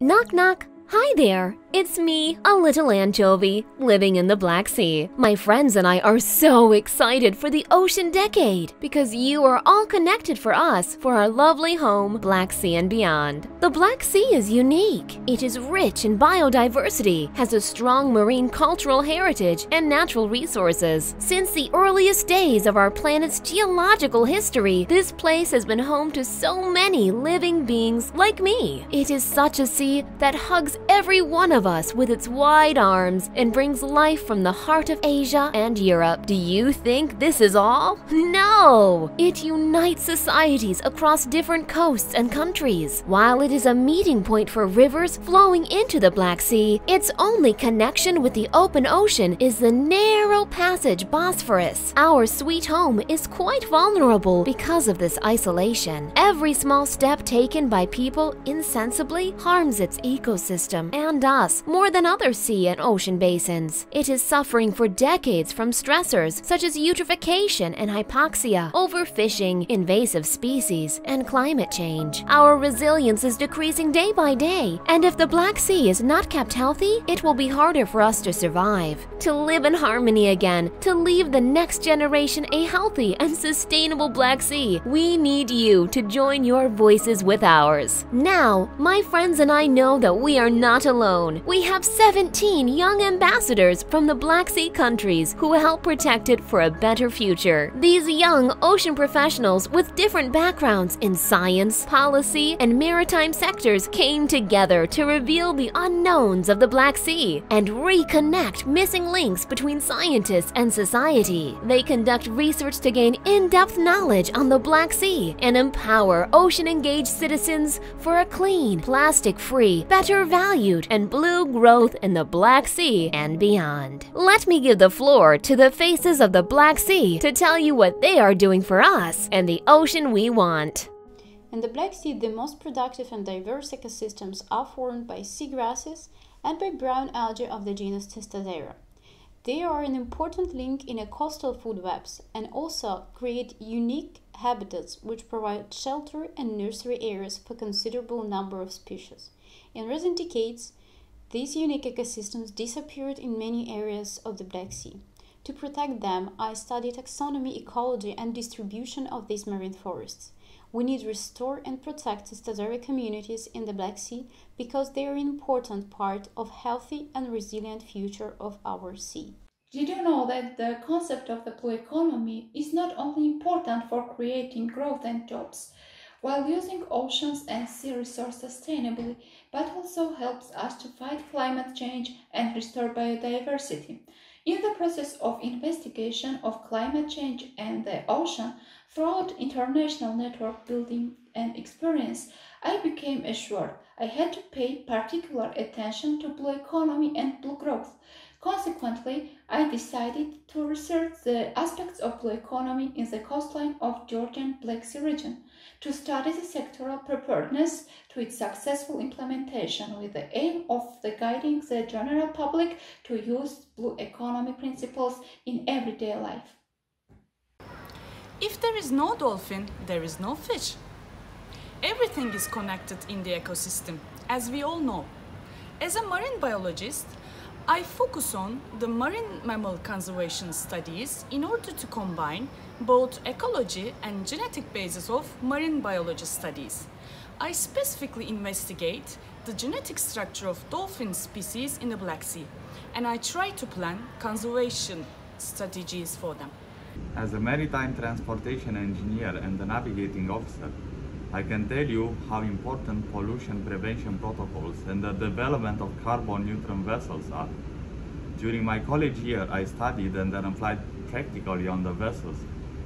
Knock knock. Hi there, it's me, a little anchovy, living in the Black Sea. My friends and I are so excited for the Ocean Decade because you are all connected for us for our lovely home, Black Sea and beyond. The Black Sea is unique. It is rich in biodiversity, has a strong marine cultural heritage and natural resources. Since the earliest days of our planet's geological history, this place has been home to so many living beings like me. It is such a sea that hugs every one of us with its wide arms and brings life from the heart of Asia and Europe. Do you think this is all? No! It unites societies across different coasts and countries. While it is a meeting point for rivers flowing into the Black Sea, its only connection with the open ocean is the narrow passage Bosphorus. Our sweet home is quite vulnerable because of this isolation. Every small step taken by people insensibly harms its ecosystem and us more than other sea and ocean basins. It is suffering for decades from stressors such as eutrophication and hypoxia, overfishing, invasive species, and climate change. Our resilience is decreasing day by day, and if the Black Sea is not kept healthy, it will be harder for us to survive. To live in harmony again, to leave the next generation a healthy and sustainable Black Sea, we need you to join your voices with ours. Now, my friends and I know that we are not alone. We have 17 young ambassadors from the Black Sea countries who help protect it for a better future. These young ocean professionals with different backgrounds in science, policy, and maritime sectors came together to reveal the unknowns of the Black Sea and reconnect missing links between scientists and society. They conduct research to gain in-depth knowledge on the Black Sea and empower ocean-engaged citizens for a clean, plastic-free, better valued, and blue growth in the Black Sea and beyond. Let me give the floor to the faces of the Black Sea to tell you what they are doing for us and the ocean we want. In the Black Sea, the most productive and diverse ecosystems are formed by seagrasses and by brown algae of the genus Testacea. They are an important link in coastal food webs and also create unique habitats which provide shelter and nursery areas for a considerable number of species. In recent decades, these unique ecosystems disappeared in many areas of the Black Sea. To protect them, I studied taxonomy, ecology, and distribution of these marine forests. We need to restore and protect Testacea communities in the Black Sea because they are an important part of healthy and resilient future of our sea. Did you know that the concept of the blue economy is not only important for creating growth and jobs, while using oceans and sea resources sustainably, but also helps us to fight climate change and restore biodiversity? In the process of investigation of climate change and the ocean, throughout international network building and experience, I became assured I had to pay particular attention to blue economy and blue growth. Consequently, I decided to research the aspects of blue economy in the coastline of Georgian Black Sea region, to study the sectoral preparedness to its successful implementation with the aim of guiding the general public to use blue economy principles in everyday life. If there is no dolphin, there is no fish. Everything is connected in the ecosystem, as we all know. As a marine biologist, I focus on the marine mammal conservation studies in order to combine both ecology and genetic basis of marine biology studies. I specifically investigate the genetic structure of dolphin species in the Black Sea, and I try to plan conservation strategies for them. As a maritime transportation engineer and a navigating officer, I can tell you how important pollution prevention protocols and the development of carbon-neutral vessels are. During my college year, I studied and then applied practically on the vessels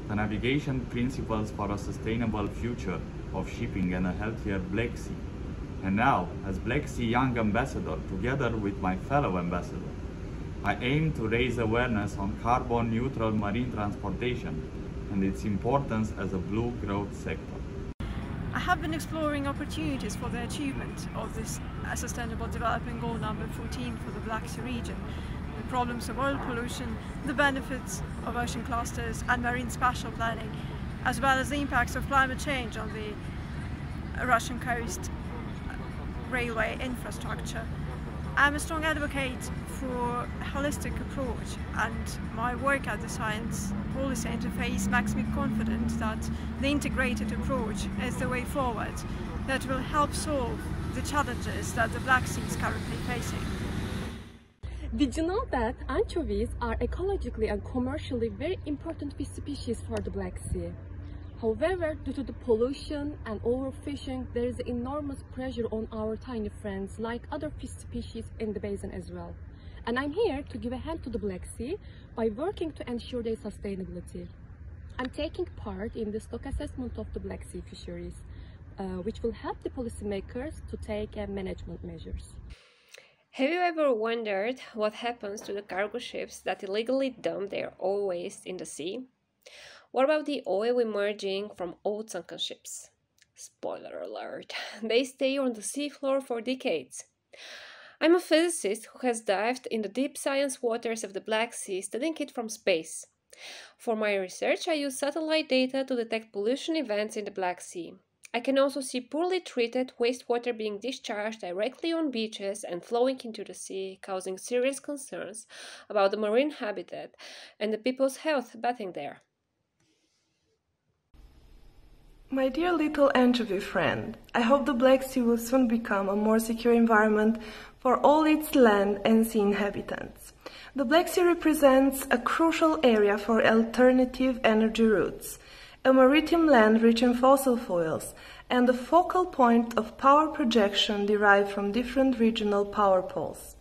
the navigation principles for a sustainable future of shipping and a healthier Black Sea. And now, as Black Sea Young Ambassador, together with my fellow ambassador, I aim to raise awareness on carbon-neutral marine transportation and its importance as a blue growth sector. I have been exploring opportunities for the achievement of this Sustainable Development Goal number 14 for the Black Sea region, the problems of oil pollution, the benefits of ocean clusters and marine spatial planning, as well as the impacts of climate change on the Russian coast railway infrastructure. I'm a strong advocate for a holistic approach, and my work at the Science Policy Interface makes me confident that the integrated approach is the way forward that will help solve the challenges that the Black Sea is currently facing. Did you know that anchovies are ecologically and commercially very important fish species for the Black Sea? However, due to the pollution and overfishing, there is enormous pressure on our tiny friends, like other fish species in the basin as well. And I'm here to give a hand to the Black Sea by working to ensure their sustainability. I'm taking part in the stock assessment of the Black Sea fisheries, which will help the policymakers to take management measures. Have you ever wondered what happens to the cargo ships that illegally dump their oil waste in the sea? What about the oil emerging from old sunken ships? Spoiler alert, they stay on the seafloor for decades. I'm a physicist who has dived in the deep science waters of the Black Sea, studying it from space. For my research, I use satellite data to detect pollution events in the Black Sea. I can also see poorly treated wastewater being discharged directly on beaches and flowing into the sea, causing serious concerns about the marine habitat and the people's health bathing there. My dear little anchovy friend, I hope the Black Sea will soon become a more secure environment for all its land and sea inhabitants. The Black Sea represents a crucial area for alternative energy routes, a maritime land rich in fossil fuels, and a focal point of power projection derived from different regional power poles.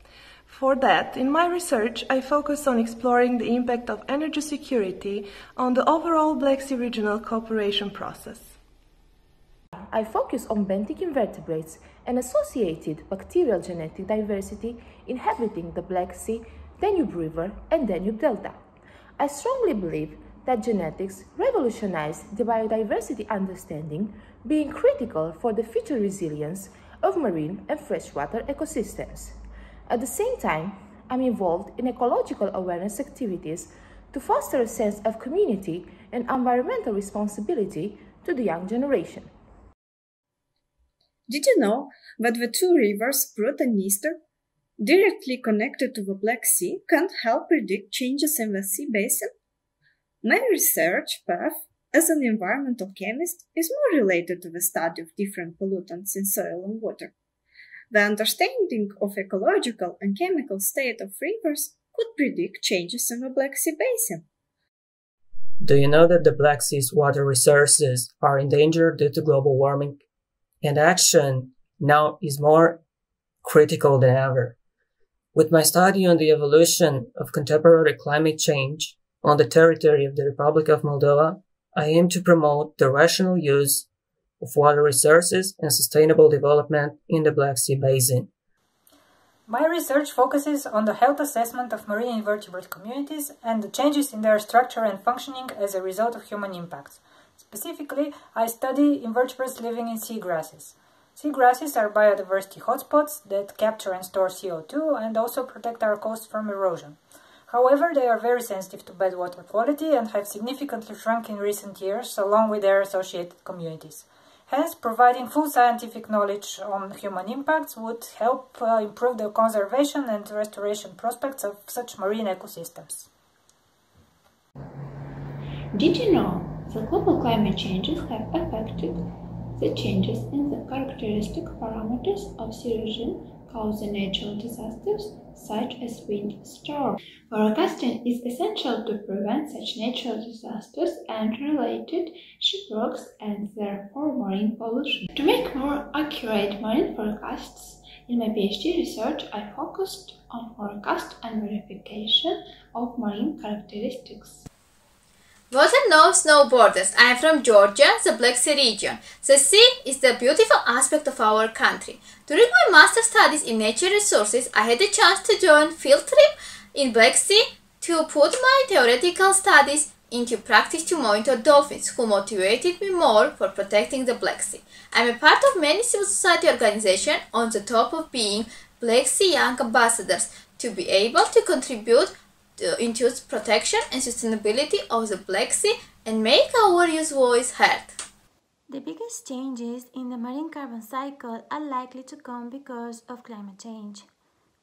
For that, in my research, I focus on exploring the impact of energy security on the overall Black Sea regional cooperation process. I focus on benthic invertebrates and associated bacterial genetic diversity inhabiting the Black Sea, Danube River, and Danube Delta. I strongly believe that genetics revolutionize the biodiversity understanding, being critical for the future resilience of marine and freshwater ecosystems. At the same time, I'm involved in ecological awareness activities to foster a sense of community and environmental responsibility to the young generation. Did you know that the two rivers, Prut and Dniester, directly connected to the Black Sea, can help predict changes in the sea basin? My research path as an environmental chemist is more related to the study of different pollutants in soil and water. The understanding of ecological and chemical state of rivers could predict changes in the Black Sea basin. Do you know that the Black Sea's water resources are endangered due to global warming? And action now is more critical than ever. With my study on the evolution of contemporary climate change on the territory of the Republic of Moldova, I aim to promote the rational use of water resources and sustainable development in the Black Sea basin. My research focuses on the health assessment of marine invertebrate communities and the changes in their structure and functioning as a result of human impacts. Specifically, I study invertebrates living in seagrasses. Seagrasses are biodiversity hotspots that capture and store CO2 and also protect our coast from erosion. However, they are very sensitive to bad water quality and have significantly shrunk in recent years, along with their associated communities. Hence, providing full scientific knowledge on human impacts would help improve the conservation and restoration prospects of such marine ecosystems. Did you know that global climate changes have affected the changes in the characteristic parameters of sea region, causing natural disasters such as wind storms? Forecasting is essential to prevent such natural disasters and related shipwrecks and therefore marine pollution. To make more accurate marine forecasts, in my PhD research I focused on forecast and verification of marine characteristics. Water knows no borders. I am from Georgia, the Black Sea region. The sea is the beautiful aspect of our country. During my master's studies in nature resources, I had the chance to join a field trip in Black Sea to put my theoretical studies into practice to monitor dolphins, who motivated me more for protecting the Black Sea. I am a part of many civil society organizations on the top of being Black Sea Young Ambassadors to be able to contribute into protection and sustainability of the Black Sea and make our youth voice heard. The biggest changes in the marine carbon cycle are likely to come because of climate change.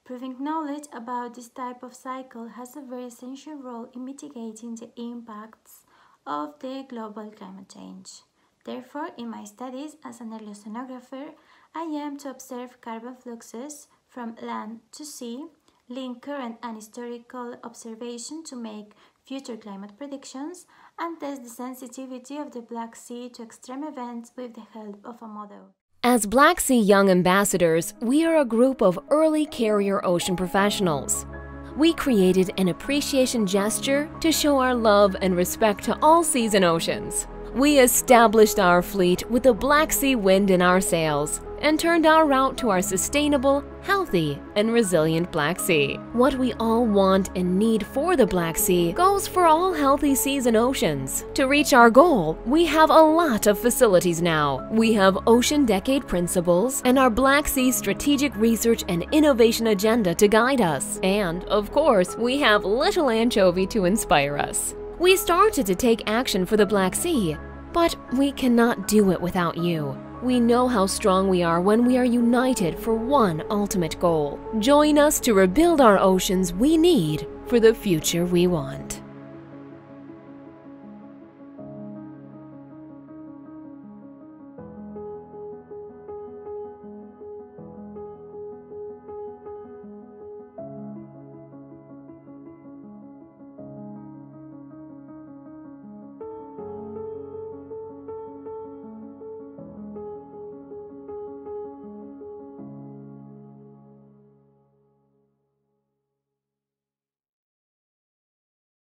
Proving knowledge about this type of cycle has a very essential role in mitigating the impacts of the global climate change. Therefore, in my studies as an oceanographer, I aim to observe carbon fluxes from land to sea, link current and historical observation to make future climate predictions, and test the sensitivity of the Black Sea to extreme events with the help of a model. As Black Sea Young Ambassadors, we are a group of early carrier ocean professionals. We created an appreciation gesture to show our love and respect to all seas and oceans. We established our fleet with the Black Sea wind in our sails and turned our route to our sustainable, healthy, and resilient Black Sea. What we all want and need for the Black Sea goes for all healthy seas and oceans. To reach our goal, we have a lot of facilities now. We have Ocean Decade Principles and our Black Sea Strategic Research and Innovation Agenda to guide us. And, of course, we have Little Anchovy to inspire us. We started to take action for the Black Sea, but we cannot do it without you. We know how strong we are when we are united for one ultimate goal. Join us to rebuild our oceans we need for the future we want.